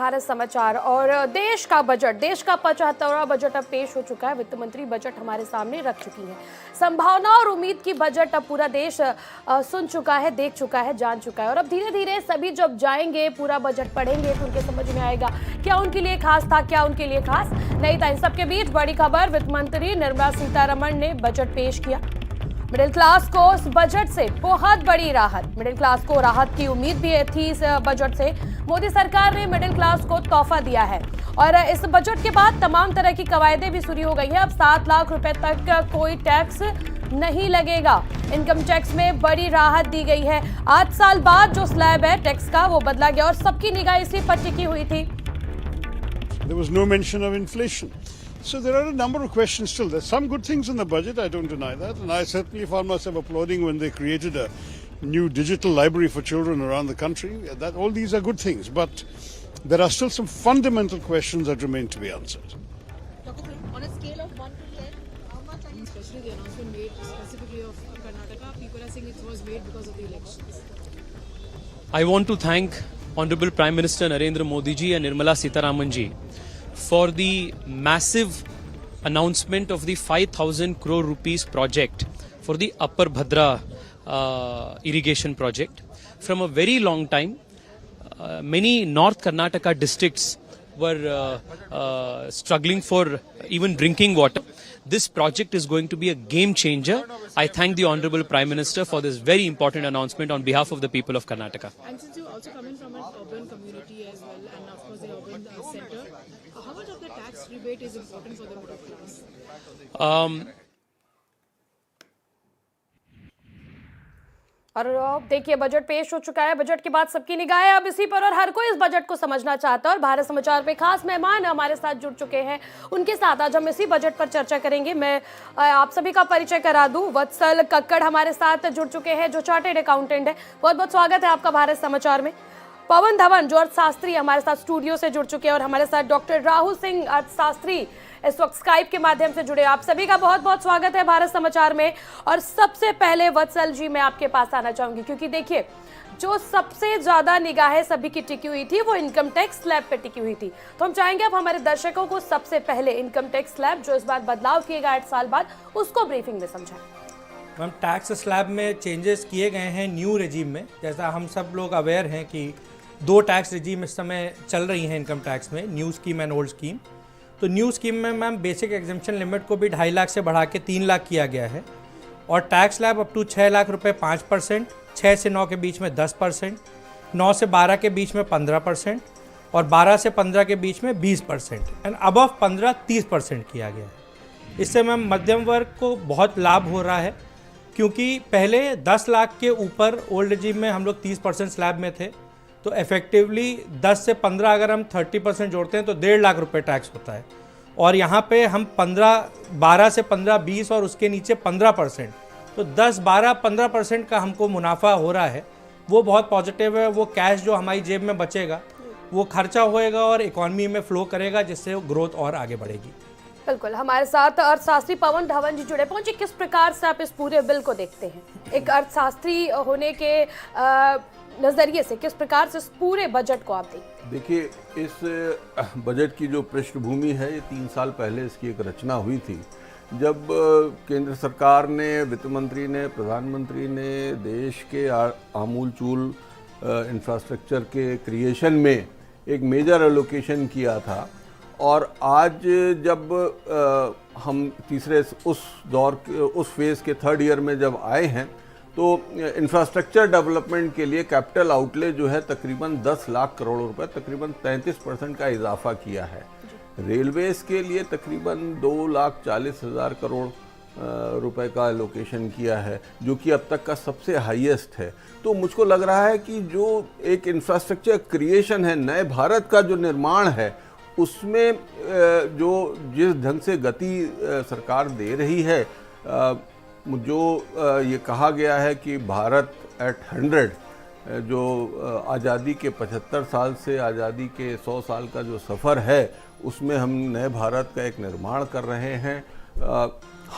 भारत समाचार और देश का 75वां बजट अब पेश हो चुका है। वित्त मंत्री बजट हमारे सामने रख चुकी है। संभावना और उम्मीद की बजट अब पूरा देश सुन चुका है, देख चुका है, जान चुका है और अब धीरे धीरे सभी जब जाएंगे, पूरा बजट पढ़ेंगे तो उनके समझ में आएगा क्या उनके लिए खास था, क्या उनके लिए खास नहीं था। इन सबके बीच बड़ी खबर, वित्त मंत्री निर्मला सीतारमण ने बजट पेश किया। मिडिल क्लास को इस बजट से बहुत बड़ी राहत, मिडिल क्लास को राहत की उम्मीद भी थी। इस बजट से मोदी सरकार ने मिडिल क्लास को तोहफा दिया है और इस बजट के बाद तमाम तरह की कवायदें भी शुरू हो गई है। अब 7 लाख रुपए तक कोई टैक्स नहीं लगेगा। इनकम टैक्स में बड़ी राहत दी गई है। 8 साल बाद जो स्लैब है टैक्स का वो बदला गया और सबकी निगाह इसी पर टिकी हुई थी। There was no mention of inflation. So there are a number of questions still. There's some good things in the budget, I don't deny that. And I certainly found myself applauding when they created a new digital library for children around the country. That all these are good things. But there are still some fundamental questions that remain to be answered. Dr. Prem, on a scale of 1 to 10, how much are you, especially the announcement made specifically of Karnataka, people are saying it was made because of the elections? I want to thank Honorable Prime Minister Narendra Modi ji and Nirmala Sitharaman ji for the massive announcement of the 5,000 crore rupees project for the Upper Bhadra irrigation project. From a very long time, many North Karnataka districts were struggling for even drinking water. This project is going to be a game changer. I thank the Honorable Prime Minister for this very important announcement on behalf of the people of Karnataka. And since you also coming from an urban community as well, and of course the urban center, how much of the tax rebate is important for the middle class? और देखिए budget पेश हो चुका है। Budget के बाद सबकी निगाहें अब इसी पर और हर कोई इस बजट को समझना चाहता है और भारत समाचार पे खास मेहमान हमारे साथ जुड़ चुके हैं। उनके साथ आज हम इसी बजट पर चर्चा करेंगे। मैं आप सभी का परिचय करा दूं। वत्सल कक्कड़ हमारे साथ जुड़ चुके हैं जो चार्टर्ड अकाउंटेंट है। बहुत बहुत स्वागत है आपका भारत समाचार में। पवन धवन जो अर्थशास्त्री हमारे साथ स्टूडियो से जुड़ चुके हैं और हमारे साथ डॉक्टर राहुल सिंह अर्थशास्त्री इस वक्त स्काइप के माध्यम से जुड़े। आप सभी का बहुत बहुत स्वागत है भारत समाचार में। और सबसे पहले वत्सल जी मैं आपके पास आना चाहूंगी क्योंकि देखिए जो सबसे ज्यादा निगाहें सभी की टिकी हुई थी वो इनकम टैक्स स्लैब पे टिकी हुई थी। तो हम चाहेंगे अब हमारे दर्शकों को सबसे पहले इनकम टैक्स स्लैब जो इस बार बदलाव किए गए 8 साल बाद उसको ब्रीफिंग में समझाएं। मैम, टैक्स स्लैब में चेंजेस किए गए हैं न्यू रेजिम में। जैसा हम सब लोग अवेयर हैं कि 2 टैक्स रेजिम इस समय चल रही हैं इनकम टैक्स में, new scheme and old scheme. तो न्यू स्कीम में मैम बेसिक एग्जेम्पशन लिमिट को भी 2.5 लाख से बढ़ा के 3 लाख किया गया है और tax slab up to 6 lakh रुपए 5%, 6 से 9 के बीच में 10%, 9 से 12 के बीच में 15% और 12 से 15 के बीच में 20% एंड अबव 15 30% किया गया है। इससे मैम मध्यम वर्ग को बहुत लाभ हो रहा है क्योंकि पहले 10 लाख के ऊपर ओल्ड रेजिम में हम लोग 30% स्लैब में थे। तो इफेक्टिवली 10 से 15 अगर हम 30% जोड़ते हैं तो 1.5 लाख रुपए टैक्स होता है और यहाँ पे हम 12 से 15 20 और उसके नीचे 15%, तो 10 12 15% का हमको मुनाफा हो रहा है। वो बहुत पॉजिटिव है। वो कैश जो हमारी जेब में बचेगा वो खर्चा होएगा और इकॉनमी में फ्लो करेगा जिससे ग्रोथ और आगे बढ़ेगी। बिल्कुल, हमारे साथ अर्थशास्त्री पवन धवन जी जुड़े पहुंचे। किस प्रकार से आप इस पूरे बिल को देखते हैं एक अर्थशास्त्री होने के नजरिए से, किस प्रकार से इस पूरे बजट को आप देखते हैं? देखिए, इस बजट की जो पृष्ठभूमि है ये 3 साल पहले इसकी एक रचना हुई थी जब केंद्र सरकार ने, वित्त मंत्री ने, प्रधानमंत्री ने देश के आमूलचूल इंफ्रास्ट्रक्चर के क्रिएशन में एक मेजर एलोकेशन किया था। और आज जब हम तीसरे उस फेज़ के 3rd ईयर में जब आए हैं तो इंफ्रास्ट्रक्चर डेवलपमेंट के लिए कैपिटल आउटले जो है तकरीबन 10 लाख करोड़ रुपए, तकरीबन 33% का इजाफा किया है। रेलवेज़ के लिए तकरीबन 2,40,000 करोड़ रुपए का एलोकेशन किया है जो कि अब तक का सबसे हाईएस्ट है। तो मुझको लग रहा है कि जो एक इंफ्रास्ट्रक्चर क्रिएशन है, नए भारत का जो निर्माण है, उसमें जो जिस ढंग से गति सरकार दे रही है, जो ये कहा गया है कि भारत एट 100, जो आज़ादी के 75 साल से आज़ादी के 100 साल का जो सफ़र है उसमें हम नए भारत का एक निर्माण कर रहे हैं।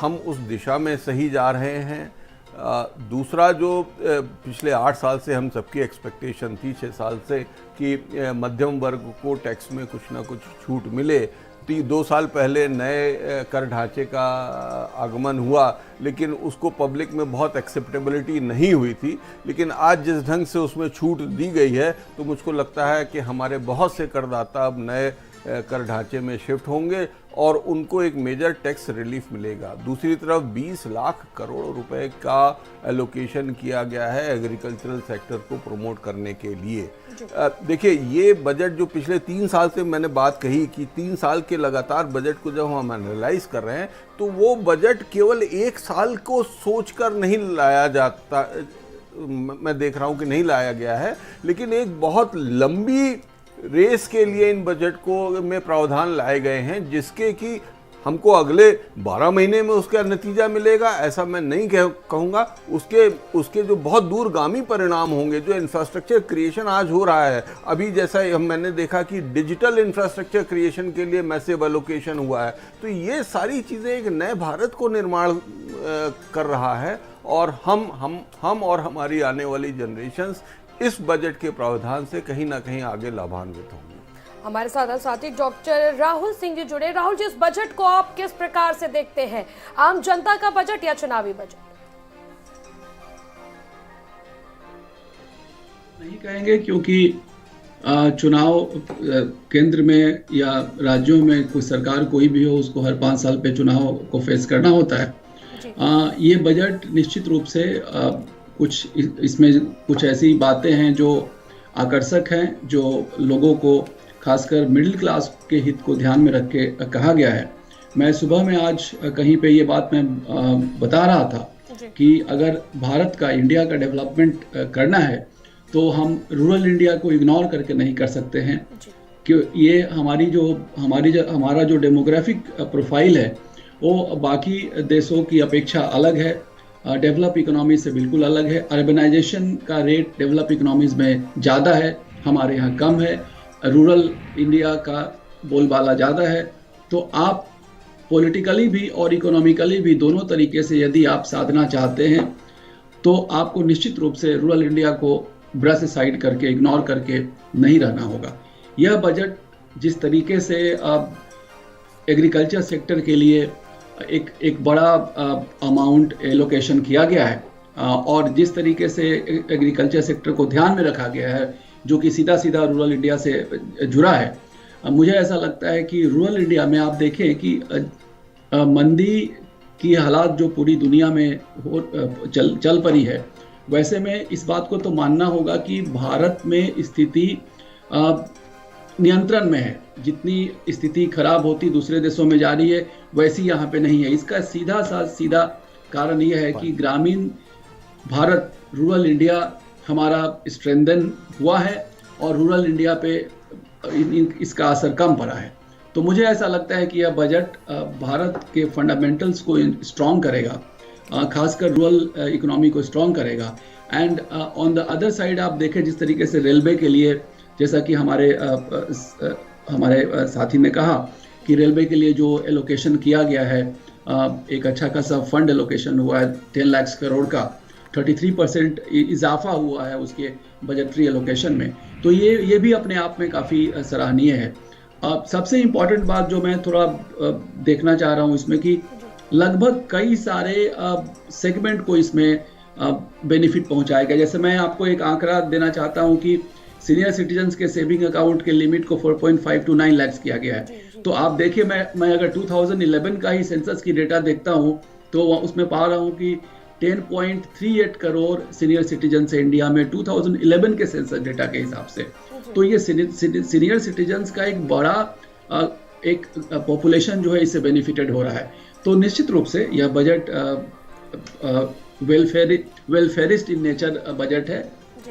हम उस दिशा में सही जा रहे हैं। दूसरा जो पिछले 8 साल से हम सबकी एक्सपेक्टेशन थी, 6 साल से, कि मध्यम वर्ग को टैक्स में कुछ ना कुछ छूट मिले। 2 साल पहले नए कर ढांचे का आगमन हुआ, लेकिन उसको पब्लिक में बहुत एक्सेप्टेबिलिटी नहीं हुई थी। लेकिन आज जिस ढंग से उसमें छूट दी गई है, तो मुझको लगता है कि हमारे बहुत से करदाता अब नए कर ढांचे में शिफ्ट होंगे और उनको एक मेजर टैक्स रिलीफ मिलेगा। दूसरी तरफ 20 लाख करोड़ रुपए का एलोकेशन किया गया है एग्रीकल्चरल सेक्टर को प्रमोट करने के लिए। देखिए, ये बजट जो पिछले 3 साल से मैंने बात कही कि 3 साल के लगातार बजट को जब हम एनालाइज कर रहे हैं, तो वो बजट केवल 1 साल को सोचकर नहीं लाया जाता, मैं देख रहा हूँ कि नहीं लाया गया है, लेकिन एक बहुत लंबी रेस के लिए इन बजट को में प्रावधान लाए गए हैं, जिसके कि हमको अगले 12 महीने में उसका नतीजा मिलेगा ऐसा मैं नहीं कहूँगा। उसके जो बहुत दूरगामी परिणाम होंगे, जो इंफ्रास्ट्रक्चर क्रिएशन आज हो रहा है, अभी जैसा मैंने देखा कि डिजिटल इंफ्रास्ट्रक्चर क्रिएशन के लिए मैसिव एलोकेशन हुआ है, तो ये सारी चीज़ें एक नए भारत को निर्माण कर रहा है और हम और हमारी आने वाली जनरेशन्स इस बजट के प्रावधान से कहीं ना कहीं आगे लाभान्वित होंगे। हमारे साथ साथी डॉक्टर राहुल सिंह जी जुड़े। राहुल जी, इस बजट को आप किस प्रकार से देखते हैं, आम जनता का बजट या चुनावी बजट? नहीं कहेंगे, क्योंकि चुनाव केंद्र में या राज्यों में कोई सरकार कोई भी हो, उसको हर 5 साल पे चुनाव को फेस करना होता है। ये बजट निश्चित रूप से कुछ इसमें कुछ ऐसी बातें हैं जो आकर्षक हैं, जो लोगों को, खासकर मिडिल क्लास के हित को ध्यान में रख के कहा गया है। मैं सुबह में आज कहीं पे ये बात मैं बता रहा था कि अगर भारत का, इंडिया का डेवलपमेंट करना है, तो हम रूरल इंडिया को इग्नोर करके नहीं कर सकते हैं, कि ये हमारा जो डेमोग्राफिक प्रोफाइल है वो बाकी देशों की अपेक्षा अलग है, डेवलप इकोनॉमी से बिल्कुल अलग है। अर्बनाइजेशन का रेट डेवलप इकोनॉमीज में ज़्यादा है, हमारे यहाँ कम है। रूरल इंडिया का बोलबाला ज़्यादा है। तो आप पॉलिटिकली भी और इकोनॉमिकली भी दोनों तरीके से यदि आप साधना चाहते हैं, तो आपको निश्चित रूप से रूरल इंडिया को ब्रश साइड करके, इग्नोर करके नहीं रहना होगा। यह बजट जिस तरीके से एग्रीकल्चर सेक्टर के लिए एक बड़ा अमाउंट एलोकेशन किया गया है, और जिस तरीके से एग्रीकल्चर सेक्टर को ध्यान में रखा गया है, जो कि सीधा सीधा रूरल इंडिया से जुड़ा है, मुझे ऐसा लगता है कि रूरल इंडिया में आप देखें कि मंदी की हालात जो पूरी दुनिया में चल पड़ी है, वैसे में इस बात को तो मानना होगा कि भारत में स्थिति नियंत्रण में है। जितनी स्थिति खराब होती दूसरे देशों में जा रही है, वैसी यहाँ पे नहीं है। इसका सीधा कारण यह है कि ग्रामीण भारत, रूरल इंडिया हमारा स्ट्रेंथन हुआ है और रूरल इंडिया पे इसका असर कम पड़ा है। तो मुझे ऐसा लगता है कि यह बजट भारत के फंडामेंटल्स को स्ट्रॉन्ग करेगा, खासकर रूरल इकोनॉमी को स्ट्रॉन्ग करेगा। And on the other side आप देखें जिस तरीके से रेलवे के लिए, जैसा कि हमारे साथी ने कहा कि रेलवे के लिए जो एलोकेशन किया गया है, एक अच्छा खासा फंड एलोकेशन हुआ है 10 लाख करोड़ का, 33% इजाफा हुआ है उसके बजटरी एलोकेशन में। तो ये भी अपने आप में काफ़ी सराहनीय है। सबसे इम्पॉर्टेंट बात जो मैं थोड़ा देखना चाह रहा हूँ इसमें, कि लगभग कई सारे सेगमेंट को इसमें बेनिफिट पहुँचाया गया। जैसे मैं आपको एक आंकड़ा देना चाहता हूँ कि सीनियर सिटीजन्स के सेविंग अकाउंट के लिमिट को 4.5 to 9 लाख किया गया है। तो आप देखिए, मैं अगर 2011 का ही सेंसस की डेटा देखता हूँ तो उसमें पा रहा हूँ कि 10.38 करोड़ सीनियर सिटीजन है इंडिया में 2011 के सेंसस डेटा के हिसाब से। तो ये सीनियर सिटीजन्स का एक बड़ा एक पॉपुलेशन जो है इससे बेनिफिटेड हो रहा है। तो निश्चित रूप से यह बजट वेलफेयरिस्ट इन नेचर बजट है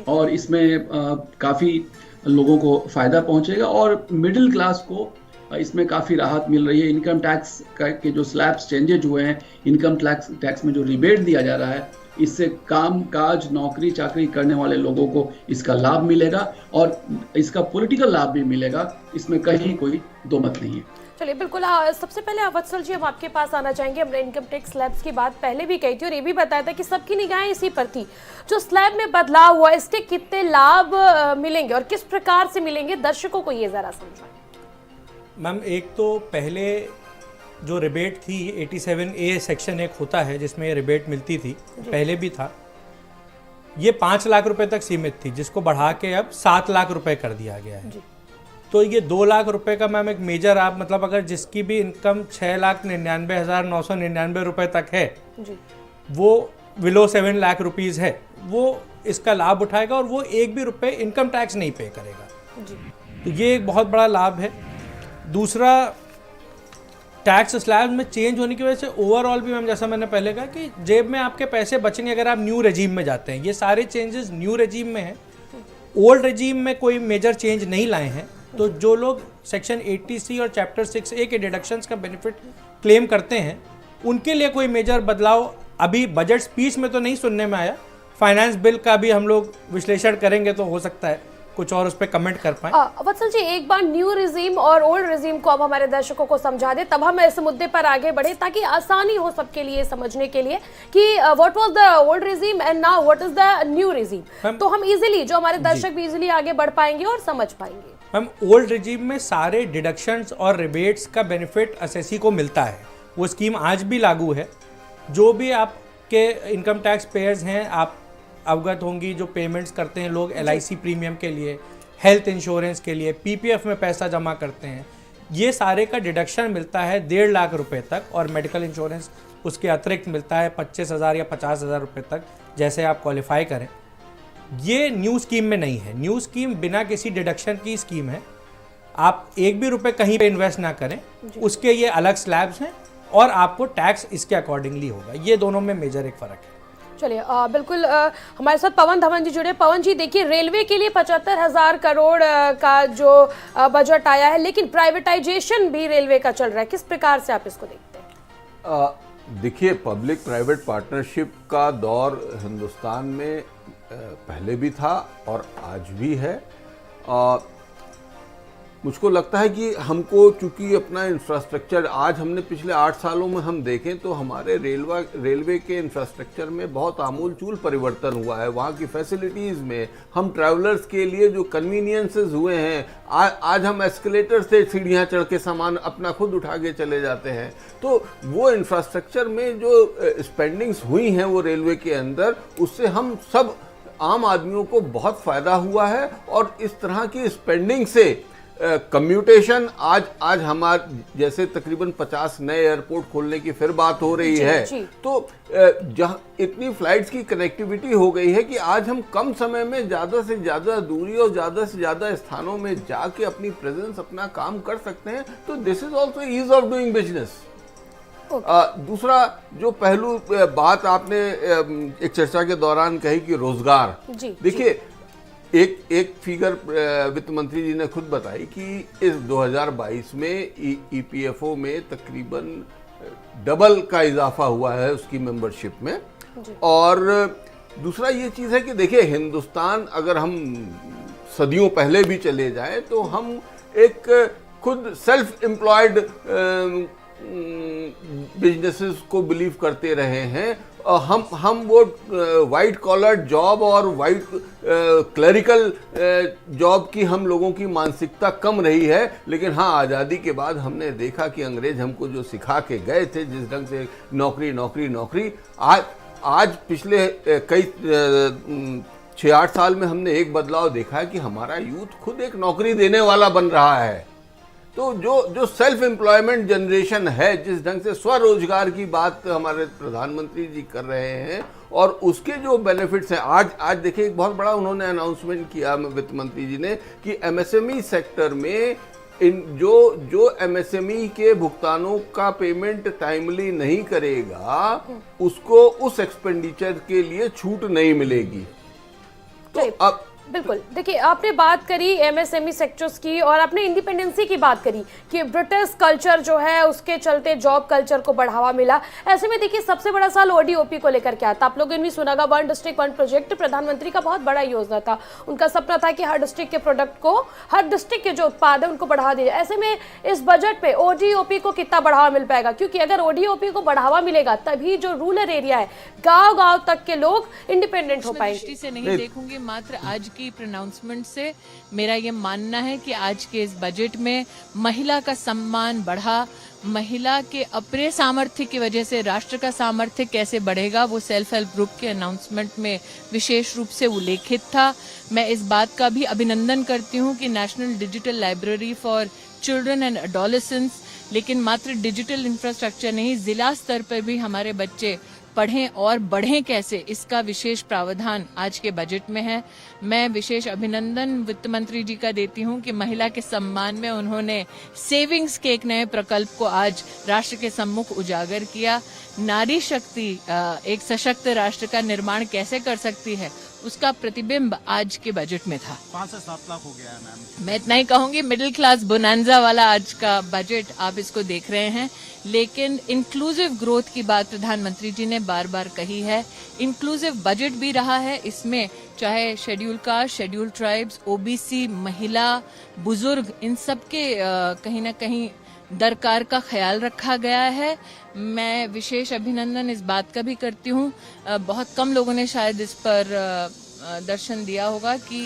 और इसमें काफ़ी लोगों को फ़ायदा पहुंचेगा और मिडिल क्लास को इसमें काफ़ी राहत मिल रही है। इनकम टैक्स के जो स्लैब्स चेंजेज हुए हैं, इनकम टैक्स में जो रिबेट दिया जा रहा है, इससे काम काज, नौकरी चाकरी करने वाले लोगों को इसका लाभ मिलेगा और इसका पॉलिटिकल लाभ भी मिलेगा। इसमें कहीं कोई दो मत नहीं है। चलिए बिल्कुल, सबसे पहले वत्सल जी हम आपके पास आना चाहेंगे। हमने इनकम टैक्स स्लैब्स की बात पहले भी कही थी और ये भी बताया था कि सबकी निगाहें इसी पर थी। जो स्लैब में बदलाव हुआ, इसके कितने लाभ मिलेंगे और किस प्रकार से मिलेंगे, दर्शकों को ये जरा समझाएं। मैम, एक तो पहले जो रिबेट थी 87A सेक्शन एक होता है जिसमें रिबेट मिलती थी, पहले भी था, ये 5 लाख रुपए तक सीमित थी, जिसको बढ़ा के अब 7 लाख रुपए कर दिया गया है। तो ये 2 लाख रुपए का मैम एक मेजर, आप मतलब अगर जिसकी भी इनकम 6,99,999 रुपए तक है जी। वो बिलो 7 लाख रुपीज है, वो इसका लाभ उठाएगा और वो एक भी रुपए इनकम टैक्स नहीं पे करेगा जी। तो ये एक बहुत बड़ा लाभ है। दूसरा, टैक्स स्लैब में चेंज होने की वजह से ओवरऑल भी मैम जैसा मैंने पहले कहा कि जेब में आपके पैसे बचेंगे अगर आप न्यू रेजीम में जाते हैं। ये सारे चेंजेस न्यू रेजीम में हैं, ओल्ड रेजीम में कोई मेजर चेंज नहीं लाए हैं। तो जो लोग सेक्शन 80C और चैप्टर 6A के डिडक्शंस का बेनिफिट क्लेम करते हैं उनके लिए कोई मेजर बदलाव अभी बजट स्पीच में तो नहीं सुनने में आया। फाइनेंस बिल का भी हम लोग विश्लेषण करेंगे तो हो सकता है कुछ और उस पर कमेंट कर पाए। वत्सल जी, एक बार न्यू रिजीम और ओल्ड रिजीम को अब हमारे दर्शकों को समझा दे, तब हम इस मुद्दे पर आगे बढ़े ताकि आसानी हो सबके लिए समझने के लिए कि what was the old regime and now what is the new regime. तो हम इजीली, जो हमारे दर्शक भी इजीली आगे बढ़ पाएंगे और समझ पाएंगे। मैम, ओल्ड रिजीम में सारे डिडक्शंस और रिबेट्स का बेनिफिट असेसी को मिलता है, वो स्कीम आज भी लागू है। जो भी आपके इनकम टैक्स पेयर्स हैं, आप अवगत होंगी, जो पेमेंट्स करते हैं लोग LIC प्रीमियम के लिए, हेल्थ इंश्योरेंस के लिए, PPF में पैसा जमा करते हैं, ये सारे का डिडक्शन मिलता है 1.5 लाख रुपए तक और मेडिकल इंश्योरेंस उसके अतिरिक्त मिलता है 25,000 या 50,000 रुपये तक, जैसे आप क्वालिफाई करें। ये न्यू स्कीम में नहीं है। न्यू स्कीम बिना किसी डिडक्शन की स्कीम है, आप एक भी रुपए कहीं पे इन्वेस्ट ना करें, उसके ये अलग स्लैब्स हैं और आपको टैक्स इसके अकॉर्डिंगली होगा। ये दोनों में मेजर एक फ़र्क है। चलिए बिल्कुल, हमारे साथ पवन धवन जी जुड़े। पवन जी, देखिए रेलवे के लिए 75,000 करोड़ का जो बजट आया है, लेकिन प्राइवेटाइजेशन भी रेलवे का चल रहा है, किस प्रकार से आप इसको देखते हैं? देखिए, पब्लिक प्राइवेट पार्टनरशिप का दौर हिंदुस्तान में पहले भी था और आज भी है। मुझको लगता है कि हमको, चूंकि अपना इंफ्रास्ट्रक्चर, आज हमने पिछले 8 सालों में हम देखें तो हमारे रेलवे के इंफ्रास्ट्रक्चर में बहुत आमूलचूल परिवर्तन हुआ है। वहाँ की फैसिलिटीज़ में, हम ट्रैवलर्स के लिए जो कन्वीनियंसेस हुए हैं, आज हम एस्केलेटर से सीढ़ियाँ चढ़ के सामान अपना खुद उठा के चले जाते हैं। तो वो इंफ्रास्ट्रक्चर में जो स्पेंडिंग्स हुई हैं वो रेलवे के अंदर, उससे हम सब आम आदमियों को बहुत फ़ायदा हुआ है। और इस तरह की स्पेंडिंग से कम्यूटेशन, आज हमारे जैसे तकरीबन 50 नए एयरपोर्ट खोलने की फिर बात हो रही है। तो जहाँ इतनी फ्लाइट्स की कनेक्टिविटी हो गई है कि आज हम कम समय में ज़्यादा से ज़्यादा दूरी और ज़्यादा से ज़्यादा स्थानों में जाके अपनी प्रेजेंस, अपना काम कर सकते हैं। तो this is also ease of doing business. दूसरा जो पहलू बात आपने एक चर्चा के दौरान कही कि रोजगार, देखिए एक फिगर वित्त मंत्री जी ने खुद बताई कि इस 2022 में EPFO में तकरीबन डबल का इजाफा हुआ है उसकी मेंबरशिप में। और दूसरा ये चीज़ है कि देखिए, हिंदुस्तान, अगर हम सदियों पहले भी चले जाएं तो हम एक खुद सेल्फ एम्प्लॉयड बिजनेसेस को बिलीव करते रहे हैं। हम वो वाइट कॉलर जॉब और वाइट क्लरिकल जॉब की हम लोगों की मानसिकता कम रही है। लेकिन हाँ, आज़ादी के बाद हमने देखा कि अंग्रेज हमको जो सिखा के गए थे, जिस ढंग से नौकरी नौकरी नौकरी, आज पिछले कई 6-8 साल में हमने एक बदलाव देखा है कि हमारा यूथ खुद एक नौकरी देने वाला बन रहा है। तो जो सेल्फ एम्प्लॉयमेंट जनरेशन है, जिस ढंग से स्वरोजगार की बात हमारे प्रधानमंत्री जी कर रहे हैं और उसके जो बेनिफिट्स हैं, आज देखिए एक बहुत बड़ा उन्होंने अनाउंसमेंट किया वित्त मंत्री जी ने कि MSME सेक्टर में जो MSME के भुगतानों का पेमेंट टाइमली नहीं करेगा, उसको उस एक्सपेंडिचर के लिए छूट नहीं मिलेगी। तो अब बिल्कुल, देखिए आपने बात करी एमएसएमई सेक्टर्स की और आपने इंडिपेंडेंसी की बात करी कि ब्रिटिश कल्चर जो है उसके चलते जॉब कल्चर को बढ़ावा मिला। ऐसे में देखिए सबसे बड़ा साल ओडीओपी को लेकर के आता, आप लोगों ने भी सुना होगा वन डिस्ट्रिक्ट वन प्रोजेक्ट प्रधानमंत्री का बहुत बड़ा योजना था। उनका सपना था कि हर डिस्ट्रिक्ट के प्रोडक्ट को, हर डिस्ट्रिक्ट के जो उत्पाद है उनको बढ़ावा दिया जाए। ऐसे में इस बजट पे ओडीओपी को कितना बढ़ावा मिल पाएगा, क्योंकि अगर ओडीओपी को बढ़ावा मिलेगा तभी जो रूरल एरिया है, गाँव तक के लोग इंडिपेंडेंट हो पाएंगे। दृष्टि से नहीं देखूंगी, मात्र आज की प्रोनाउंसमेंट से मेरा ये मानना है कि आज के इस बजट में महिला का सम्मान बढ़ा, महिला के अपने सामर्थ्य की वजह से राष्ट्र का सामर्थ्य कैसे बढ़ेगा वो सेल्फ हेल्प ग्रुप के अनाउंसमेंट में विशेष रूप से उल्लेखित था। मैं इस बात का भी अभिनंदन करती हूँ कि national digital library for children and adolescents, लेकिन मात्र डिजिटल इंफ्रास्ट्रक्चर नहीं, जिला स्तर पर भी हमारे बच्चे पढ़ें और बढ़ें कैसे, इसका विशेष प्रावधान आज के बजट में है। मैं विशेष अभिनंदन वित्त मंत्री जी का देती हूं कि महिला के सम्मान में उन्होंने सेविंग्स के एक नए प्रकल्प को आज राष्ट्र के सम्मुख उजागर किया। नारी शक्ति एक सशक्त राष्ट्र का निर्माण कैसे कर सकती है, उसका प्रतिबिंब आज के बजट में था। 5 से 7 लाख हो गया है मैम। मैं इतना ही कहूंगी, मिडिल क्लास बोनांजा वाला आज का बजट आप इसको देख रहे हैं, लेकिन इंक्लूसिव ग्रोथ की बात प्रधानमंत्री जी ने बार बार कही है। इंक्लूसिव बजट भी रहा है, इसमें चाहे schedule caste, schedule tribes, OBC, महिला, बुजुर्ग, इन सब के कहीं ना कहीं दरकार का ख्याल रखा गया है। मैं विशेष अभिनंदन इस बात का भी करती हूँ, बहुत कम लोगों ने शायद इस पर दर्शन दिया होगा कि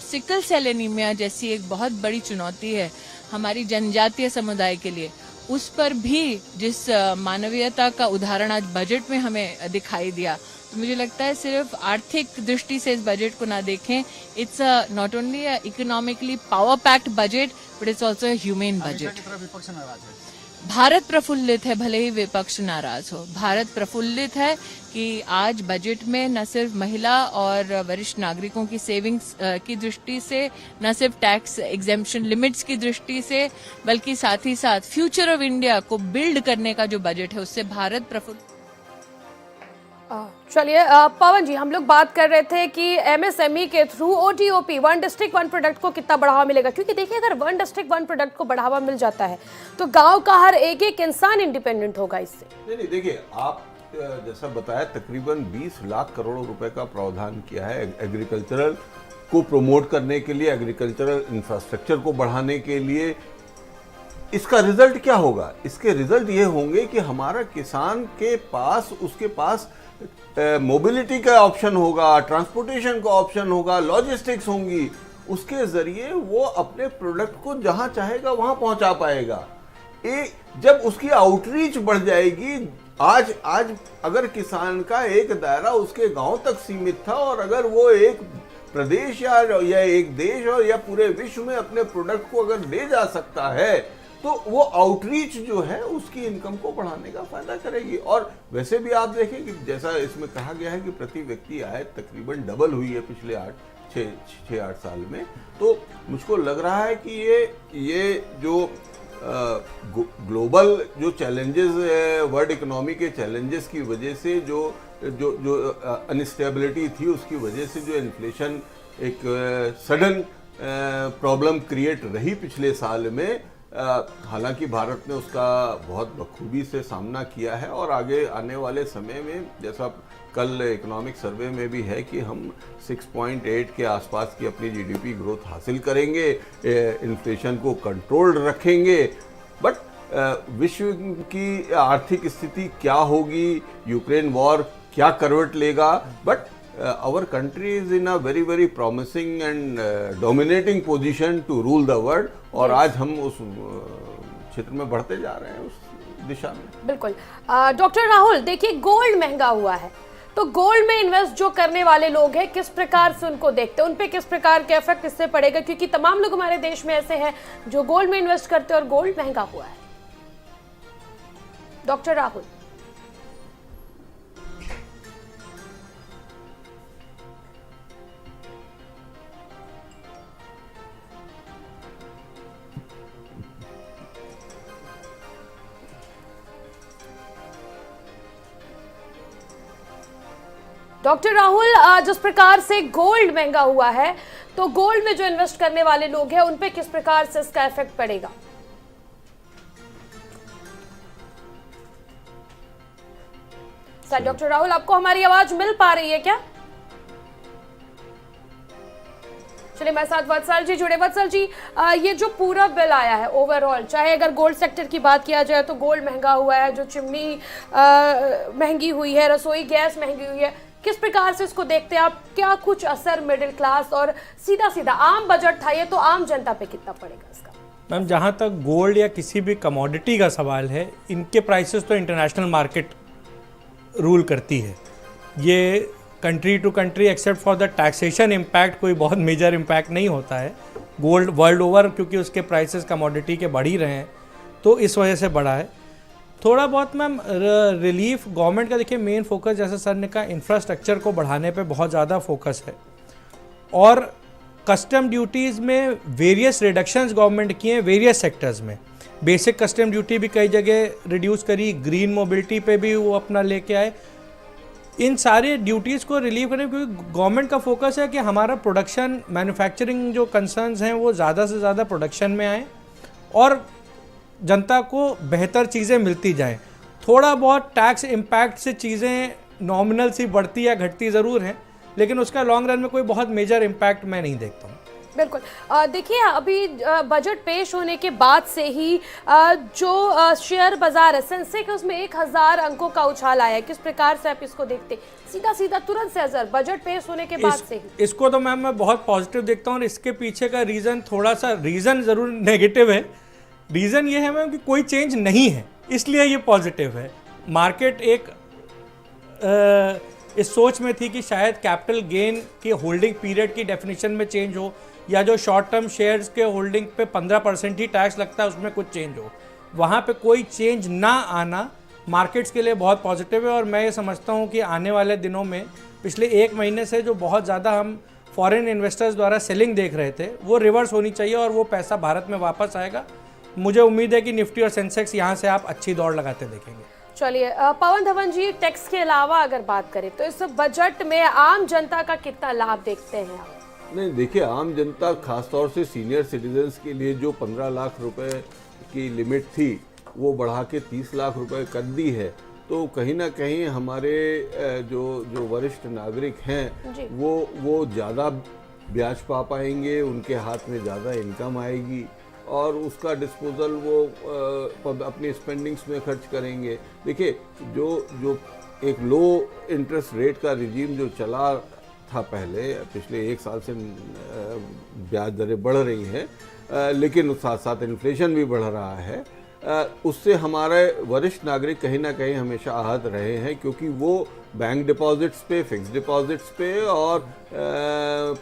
सिकल सेल एनीमिया जैसी एक बहुत बड़ी चुनौती है हमारी जनजातीय समुदाय के लिए, उस पर भी जिस मानवीयता का उदाहरण आज बजट में हमें दिखाई दिया, तो मुझे लगता है सिर्फ आर्थिक दृष्टि से इस बजट को ना देखें, it's not only economically power packed budget but it's also humane budget. विपक्ष नाराज है। भारत प्रफुल्लित है, भले ही विपक्ष नाराज हो। भारत प्रफुल्लित है कि आज बजट में न सिर्फ महिला और वरिष्ठ नागरिकों की सेविंग्स की दृष्टि से, न सिर्फ टैक्स एग्जेम्पशन लिमिट्स की दृष्टि से, बल्कि साथ ही साथ फ्यूचर ऑफ इंडिया को बिल्ड करने का जो बजट है उससे भारत प्रफुल्लित। चलिए पवन जी, हम लोग बात कर रहे थे कि एमएसएमई के through OTOP one district one product को कितना बढ़ावा मिलेगा, क्योंकि देखिए अगर वन डिस्ट्रिक्ट वन प्रोडक्ट को बढ़ावा मिल जाता है तो गांव का हर एक एक इंसान इंडिपेंडेंट होगा इससे। नहीं देखिए, आप जैसा बताया तकरीबन 20 लाख करोड़ रुपए का प्रावधान किया है एग्रीकल्चरल को प्रमोट करने के लिए, एग्रीकल्चरल इंफ्रास्ट्रक्चर को बढ़ाने के लिए। इसका रिजल्ट क्या होगा? इसके रिजल्ट ये होंगे कि हमारा किसान के पास, उसके पास मोबिलिटी का ऑप्शन होगा, ट्रांसपोर्टेशन का ऑप्शन होगा, लॉजिस्टिक्स होंगी, उसके जरिए वो अपने प्रोडक्ट को जहां चाहेगा वहां पहुंचा पाएगा। जब उसकी आउटरीच बढ़ जाएगी, आज अगर किसान का एक दायरा उसके गांव तक सीमित था, और अगर वो एक प्रदेश या एक देश और या पूरे विश्व में अपने प्रोडक्ट को अगर ले जा सकता है, तो वो आउटरीच जो है उसकी इनकम को बढ़ाने का फायदा करेगी। और वैसे भी आप देखें कि जैसा इसमें कहा गया है कि प्रति व्यक्ति आय तकरीबन डबल हुई है पिछले 6-8 साल में, तो मुझको लग रहा है कि ये जो ग्लोबल जो चैलेंजेस, वर्ल्ड इकोनॉमी के चैलेंजेस की वजह से जो अनस्टेबिलिटी थी, उसकी वजह से जो इन्फ्लेशन एक सडन प्रॉब्लम क्रिएट रही पिछले साल में, हालांकि भारत ने उसका बहुत बखूबी से सामना किया है, और आगे आने वाले समय में, जैसा कल इकोनॉमिक सर्वे में भी है, कि हम 6.8 के आसपास की अपनी जीडीपी ग्रोथ हासिल करेंगे, इन्फ्लेशन को कंट्रोल्ड रखेंगे। बट विश्व की आर्थिक स्थिति क्या होगी, यूक्रेन वॉर क्या करवट लेगा, but our country is in a very very promising and dominating position to rule the world, और आज हम उस क्षेत्र में बढ़ते जा रहे हैं, उस दिशा में। बिल्कुल। डॉक्टर राहुल, देखिए गोल्ड महंगा हुआ है, तो गोल्ड में इन्वेस्ट जो करने वाले लोग हैं किस प्रकार से उनको देखते हैं, उन पे किस प्रकार के इफेक्ट इससे पड़ेगा, क्योंकि तमाम लोग हमारे देश में ऐसे हैं जो गोल्ड में इन्वेस्ट करते हैं और गोल्ड महंगा हुआ है। डॉक्टर राहुल। डॉक्टर राहुल, जिस प्रकार से गोल्ड महंगा हुआ है तो गोल्ड में जो इन्वेस्ट करने वाले लोग हैं उन पे किस प्रकार से इसका इफेक्ट पड़ेगा? सर डॉक्टर राहुल, आपको हमारी आवाज मिल पा रही है क्या? चलिए हमारे साथ वत्सल जी जुड़े। वत्सल जी, ये जो पूरा बिल आया है ओवरऑल, चाहे अगर गोल्ड सेक्टर की बात किया जाए तो गोल्ड महंगा हुआ है, जो चिमनी महंगी हुई है, रसोई गैस महंगी हुई है, किस प्रकार से इसको देखते हैं आप? क्या कुछ असर मिडिल क्लास और सीधा सीधा आम बजट था ये, तो आम जनता पे कितना पड़ेगा इसका? मैम, जहाँ तक गोल्ड या किसी भी कमोडिटी का सवाल है, इनके प्राइसेस तो इंटरनेशनल मार्केट रूल करती है। ये country to country except for the taxation impact कोई बहुत मेजर इम्पैक्ट नहीं होता है गोल्ड वर्ल्ड ओवर, क्योंकि उसके प्राइसेस कमोडिटी के बढ़ ही रहे हैं, तो इस वजह से बढ़ा है थोड़ा बहुत। मैम, रिलीफ गवर्नमेंट का देखिए मेन फोकस, जैसे सर ने कहा, इंफ्रास्ट्रक्चर को बढ़ाने पे बहुत ज़्यादा फोकस है, और कस्टम ड्यूटीज़ में वेरियस रिडक्शंस गवर्नमेंट किए हैं वेरियस सेक्टर्स में। बेसिक कस्टम ड्यूटी भी कई जगह रिड्यूस करी, ग्रीन मोबिलिटी पे भी वो अपना लेके आए। इन सारे ड्यूटीज़ को रिलीव करने, क्योंकि गवर्नमेंट का फोकस है कि हमारा प्रोडक्शन मैन्युफैक्चरिंग जो कंसर्न्स हैं वो ज़्यादा से ज़्यादा प्रोडक्शन में आए और जनता को बेहतर चीज़ें मिलती जाएं। थोड़ा बहुत टैक्स इम्पैक्ट से चीज़ें नॉमिनल सी बढ़ती या घटती ज़रूर हैं, लेकिन उसका लॉन्ग रन में कोई बहुत मेजर इम्पैक्ट मैं नहीं देखता हूँ। बिल्कुल। देखिए, अभी बजट पेश होने के बाद से ही जो शेयर बाजार है, सेंसेक्स, उसमें 1000 अंकों का उछाल आया है। किस प्रकार से आप इसको देखते? सीधा सीधा तुरंत से असर बजट पेश होने के बाद से ही? इसको तो मैम मैं बहुत पॉजिटिव देखता हूँ, और इसके पीछे का रीज़न थोड़ा सा, रीज़न ज़रूर नेगेटिव है। रीज़न ये है मैम कि कोई चेंज नहीं है, इसलिए ये पॉजिटिव है। मार्केट एक इस सोच में थी कि शायद कैपिटल गेन के होल्डिंग पीरियड की डेफिनेशन में चेंज हो, या जो शॉर्ट टर्म शेयर्स के होल्डिंग पे 15% ही टैक्स लगता है उसमें कुछ चेंज हो। वहाँ पे कोई चेंज ना आना मार्केट्स के लिए बहुत पॉजिटिव है, और मैं ये समझता हूँ कि आने वाले दिनों में, पिछले 1 महीने से जो बहुत ज़्यादा हम फॉरेन इन्वेस्टर्स द्वारा सेलिंग देख रहे थे, वो रिवर्स होनी चाहिए और वो पैसा भारत में वापस आएगा। मुझे उम्मीद है कि निफ्टी और सेंसेक्स यहाँ से आप अच्छी दौड़ लगाते देखेंगे। चलिए पवन धवन जी, टैक्स के अलावा अगर बात करें तो इस बजट में आम जनता का कितना लाभ देखते हैं आप? नहीं, देखिए, आम जनता, खासतौर से सीनियर सिटीजन्स के लिए जो 15 लाख रुपए की लिमिट थी वो बढ़ा के 30 लाख रुपए कर दी है, तो कहीं ना कहीं हमारे जो वरिष्ठ नागरिक हैं वो ज़्यादा ब्याज पा पाएंगे, उनके हाथ में ज़्यादा इनकम आएगी और उसका डिस्पोजल वो अपनी स्पेंडिंग्स में खर्च करेंगे। देखिए, जो एक लो इंटरेस्ट रेट का रिजीम जो चला था पहले, पिछले 1 साल से ब्याज दरें बढ़ रही हैं, लेकिन साथ साथ इन्फ्लेशन भी बढ़ रहा है, उससे हमारे वरिष्ठ नागरिक कहीं ना कहीं हमेशा आहत रहे हैं, क्योंकि वो बैंक डिपॉजिट्स पे, फिक्स डिपॉजिट्स पे और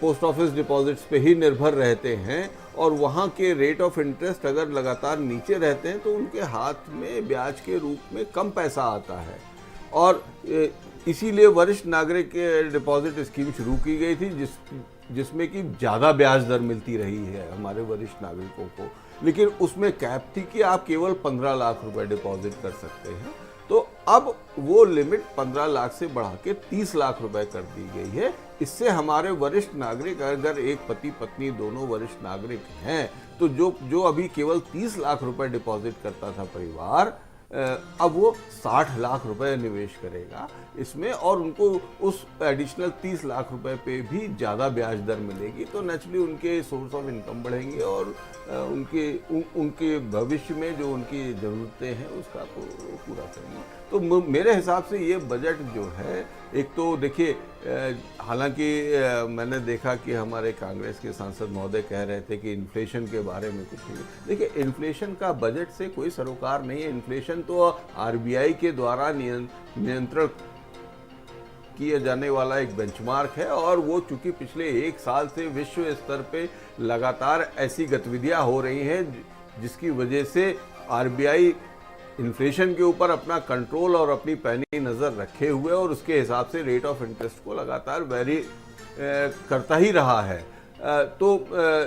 पोस्ट ऑफिस डिपॉजिट्स पे ही निर्भर रहते हैं, और वहाँ के रेट ऑफ इंटरेस्ट अगर लगातार नीचे रहते हैं तो उनके हाथ में ब्याज के रूप में कम पैसा आता है, और इसीलिए वरिष्ठ नागरिक डिपॉजिट स्कीम शुरू की गई थी जिसमें कि ज़्यादा ब्याज दर मिलती रही है हमारे वरिष्ठ नागरिकों को, लेकिन उसमें कैप थी कि आप केवल 15 लाख रुपए डिपॉजिट कर सकते हैं। तो अब वो लिमिट 15 लाख से बढ़ा के 30 लाख रुपए कर दी गई है। इससे हमारे वरिष्ठ नागरिक, अगर एक पति पत्नी दोनों वरिष्ठ नागरिक हैं, तो जो अभी केवल 30 लाख रुपए डिपॉजिट करता था परिवार, अब वो 60 लाख रुपए निवेश करेगा इसमें, और उनको उस एडिशनल 30 लाख रुपए पे भी ज़्यादा ब्याज दर मिलेगी, तो नेचुरली उनके सोर्स ऑफ इनकम बढ़ेंगे और उनके भविष्य में जो उनकी ज़रूरतें हैं उसका पूरा करेंगे। तो मेरे हिसाब से ये बजट जो है, एक तो देखिए, हालांकि मैंने देखा कि हमारे कांग्रेस के सांसद महोदय कह रहे थे कि इन्फ्लेशन के बारे में कुछ नहीं। देखिए, इन्फ्लेशन का बजट से कोई सरोकार नहीं है। इन्फ्लेशन तो आरबीआई के द्वारा नियंत्रण किया जाने वाला एक बेंचमार्क है, और वो चूंकि पिछले 1 साल से विश्व स्तर पे लगातार ऐसी गतिविधियां हो रही हैं जिसकी वजह से आरबीआई इन्फ्लेशन के ऊपर अपना कंट्रोल और अपनी पैनी नज़र रखे हुए और उसके हिसाब से रेट ऑफ इंटरेस्ट को लगातार वेरी करता ही रहा है।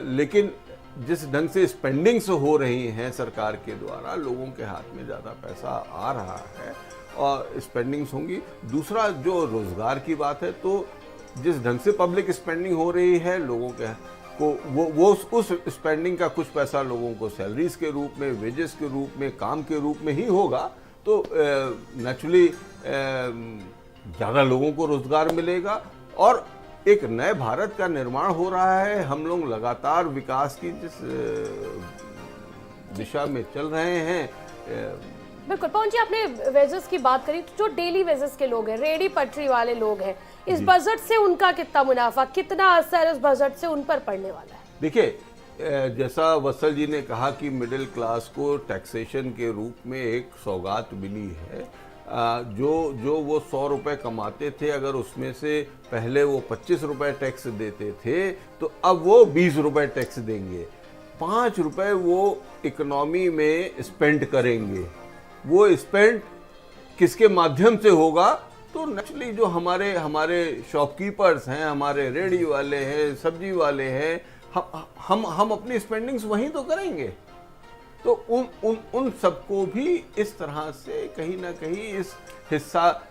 लेकिन जिस ढंग से स्पेंडिंग्स हो रही हैं सरकार के द्वारा, लोगों के हाथ में ज़्यादा पैसा आ रहा है और स्पेंडिंग्स होंगी। दूसरा, जो रोज़गार की बात है, तो जिस ढंग से पब्लिक स्पेंडिंग हो रही है, लोगों के को वो उस स्पेंडिंग का कुछ पैसा लोगों को सैलरीज के रूप में, वेजेस के रूप में, काम के रूप में ही होगा, तो नेचुरली ज़्यादा लोगों को रोजगार मिलेगा और एक नए भारत का निर्माण हो रहा है। हम लोग लगातार विकास की जिस दिशा में चल रहे हैं। बिल्कुल। पवन जी, आपने वेजेस की बात करी, तो जो डेली वेजेस के लोग हैं, रेडी पटरी वाले लोग हैं, इस बजट से उनका कितना मुनाफा, कितना असर इस बजट से उन पर पड़ने वाला है? देखिए, जैसा वत्सल जी ने कहा कि मिडिल क्लास को टैक्सेशन के रूप में एक सौगात मिली है। जो वो 100 रुपये कमाते थे, अगर उसमें से पहले वो 25 रुपये टैक्स देते थे, तो अब वो 20 रुपये टैक्स देंगे। 5 रुपये वो इकोनॉमी में स्पेंड करेंगे। वो स्पेंड किसके माध्यम से होगा? तो नेचुरली जो हमारे शॉपकीपर्स हैं, हमारे रेडी वाले हैं, सब्जी वाले हैं, हम अपनी स्पेंडिंग्स वहीं तो करेंगे। तो उन सबको भी इस तरह से कहीं ना कहीं इस हिस्सा,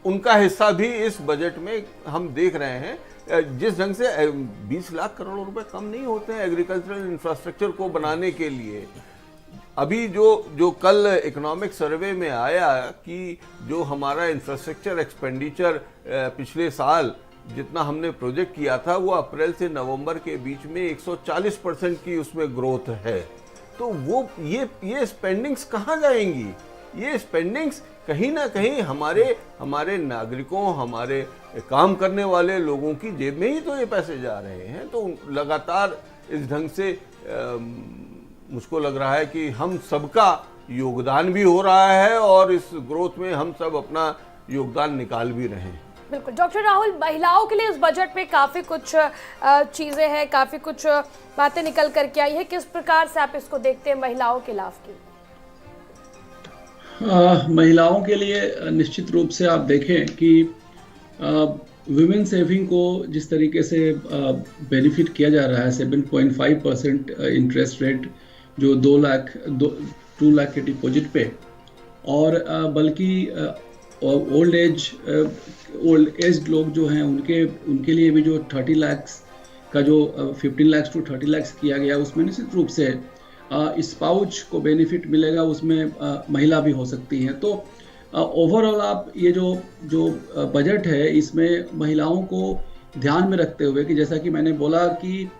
उनका हिस्सा भी इस बजट में हम देख रहे हैं। जिस ढंग से 20 लाख करोड़ रुपए कम नहीं होते हैं एग्रीकल्चरल इंफ्रास्ट्रक्चर को बनाने के लिए। अभी जो कल इकोनॉमिक सर्वे में आया कि जो हमारा इंफ्रास्ट्रक्चर एक्सपेंडिचर पिछले साल जितना हमने प्रोजेक्ट किया था, वो अप्रैल से नवंबर के बीच में 140% की उसमें ग्रोथ है। तो वो ये स्पेंडिंग्स कहाँ जाएंगी? ये स्पेंडिंग्स कहीं ना कहीं हमारे नागरिकों, हमारे काम करने वाले लोगों की जेब में ही तो ये पैसे जा रहे हैं। तो लगातार इस ढंग से मुझको लग रहा है कि हम सबका योगदान भी हो रहा है और इस ग्रोथ में हम सब अपना योगदान निकाल भी रहे हैं। बिल्कुल। डॉक्टर राहुल, महिलाओं के लिए इस बजट में काफ़ी कुछ चीज़ें हैं, काफ़ी कुछ बातें निकल करके आई है। किस प्रकार से आप इसको देखते हैं महिलाओं के लाभ की? महिलाओं के लिए निश्चित रूप से आप देखें कि वुमेन सेविंग को जिस तरीके से बेनिफिट किया जा रहा है, 7.5% इंटरेस्ट रेट जो 2 लाख के डिपॉजिट पे, और बल्कि ओल्ड एज लोग जो हैं उनके लिए भी जो 30 लाख का जो 15 लाख टू 30 लाख किया गया, उसमें निश्चित रूप से स्पाउस को बेनिफिट मिलेगा, उसमें महिला भी हो सकती हैं। तो ओवरऑल आप ये जो बजट है, इसमें महिलाओं को ध्यान में रखते हुए कि जैसा कि मैंने बोला कि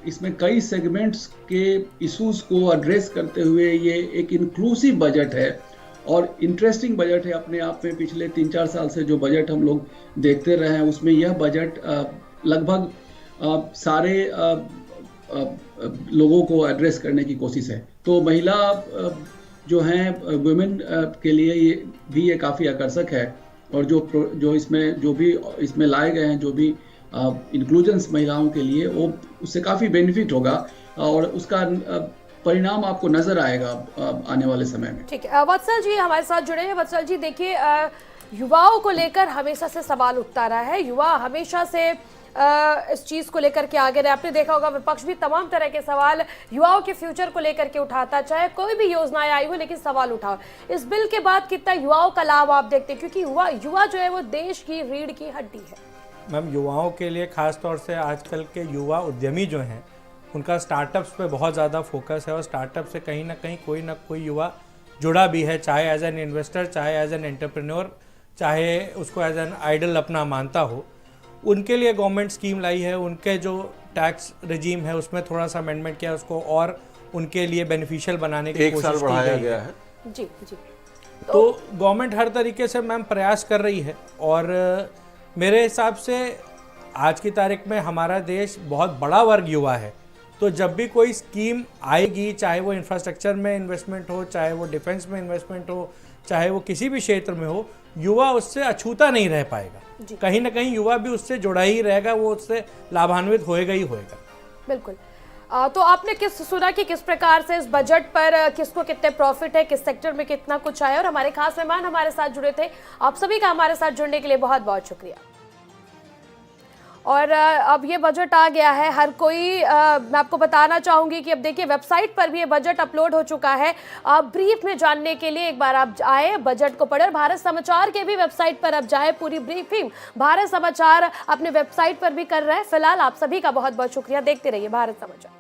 इसमें कई सेगमेंट्स के इश्यूज को एड्रेस करते हुए ये एक इंक्लूसिव बजट है और इंटरेस्टिंग बजट है अपने आप में। पिछले 3-4 साल से जो बजट हम लोग देखते रहे हैं, उसमें यह बजट लगभग सारे लोगों को एड्रेस करने की कोशिश है। तो महिला जो हैं वुमेन के लिए ये भी काफ़ी आकर्षक है, और जो इसमें लाए गए हैं, जो भी इंक्लूजन्स महिलाओं के लिए, वो उससे काफ़ी बेनिफिट होगा और उसका परिणाम आपको नजर आएगा आने वाले समय में। ठीक है, वत्सल जी हमारे साथ जुड़े हैं। वत्सल जी, देखिए, युवाओं को लेकर हमेशा से सवाल उठता रहा है। युवा हमेशा से इस चीज को लेकर के आगे रहे। आपने देखा होगा विपक्ष भी तमाम तरह के सवाल युवाओं के फ्यूचर को लेकर के उठाता, चाहे कोई भी योजनाएं आई हो, लेकिन सवाल उठाओ। इस बिल के बाद कितना युवाओं का लाभ आप देखते हैं? क्योंकि युवा जो है वो देश की रीढ़ की हड्डी है। मैम, युवाओं के लिए खास तौर से आजकल के युवा उद्यमी जो हैं, उनका स्टार्टअप्स पे बहुत ज़्यादा फोकस है और स्टार्टअप से कहीं ना कोई युवा जुड़ा भी है, चाहे एज एन इन्वेस्टर, चाहे एज एन एंटरप्रेन्योर, चाहे उसको एज एन आइडल अपना मानता हो। उनके लिए गवर्नमेंट स्कीम लाई है। उनके जो टैक्स रिजीम है उसमें थोड़ा सा अमेंडमेंट किया, उसको और उनके लिए बेनिफिशियल बनाने की कोशिश की बढ़ाया गया है। जी। तो गवर्नमेंट हर तरीके से मैम प्रयास कर रही है और मेरे हिसाब से आज की तारीख में हमारा देश बहुत बड़ा वर्ग युवा है। तो जब भी कोई स्कीम आएगी, चाहे वो इंफ्रास्ट्रक्चर में इन्वेस्टमेंट हो, चाहे वो डिफेंस में इन्वेस्टमेंट हो, चाहे वो किसी भी क्षेत्र में हो, युवा उससे अछूता नहीं रह पाएगा। कहीं ना कहीं युवा भी उससे जुड़ा ही रहेगा, वो उससे लाभान्वित होएगा ही होएगा। बिल्कुल। तो आपने सुना कि किस प्रकार से इस बजट पर किसको कितने प्रॉफिट है, किस सेक्टर में कितना कुछ आया, और हमारे खास मेहमान हमारे साथ जुड़े थे। आप सभी का हमारे साथ जुड़ने के लिए बहुत बहुत शुक्रिया। और अब ये बजट आ गया है, हर कोई मैं आपको बताना चाहूंगी कि अब देखिए वेबसाइट पर भी ये बजट अपलोड हो चुका है। ब्रीफ में जानने के लिए एक बार आप आए, बजट को पढ़े। भारत समाचार के भी वेबसाइट पर आप जाए, पूरी ब्रीफिंग भारत समाचार अपने वेबसाइट पर भी कर रहे हैं। फिलहाल आप सभी का बहुत बहुत शुक्रिया। देखते रहिए भारत समाचार।